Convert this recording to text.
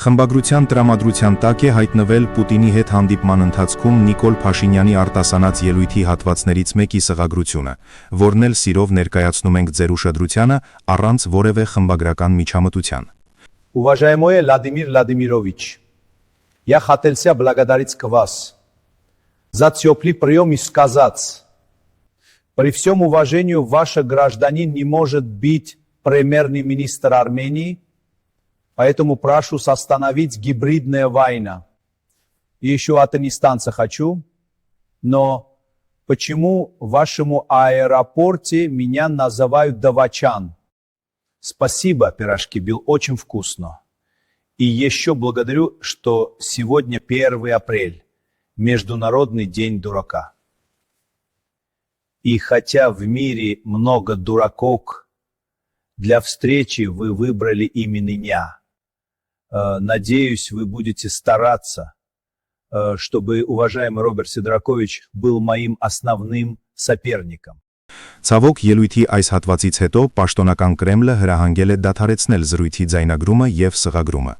Խմբագրության տրամադրության տակ է հայտնվել Պուտինի հետ հանդիպման ընթացքում Նիկոլ Փաշինյանի արտասանած ելույթի հատվածներից մեկի սղագրությունը, որն էլ սիրով ներկայացնում ենք ձեր ուշադրությանը առանց որևէ խմբագրական միջամտության։ Уважаемый Владимир Владимирович, я хотел себя благодарить вас за теплый прием и сказать, при всем уважении ваш гражданин не может быть премьер-министр Армении, поэтому прошу остановить гибридная война. И еще от инстанции хочу, но почему в вашем аэропорте меня называют Давачан? Спасибо, пирожки, был очень вкусно. И еще благодарю, что сегодня 1 апреля, Международный день дурака. И хотя в мире много дураков, для встречи вы выбрали именно меня. Надеюсь, вы будете стараться, чтобы уважаемый Роберт Сидоракович был моим основным соперником. Ցավոք ելույթի այս հատվածից հետո պաշտոնական Կրեմլը հրահանգել է դադարեցնել զրույցի ձայնագրումը և սղագրումը։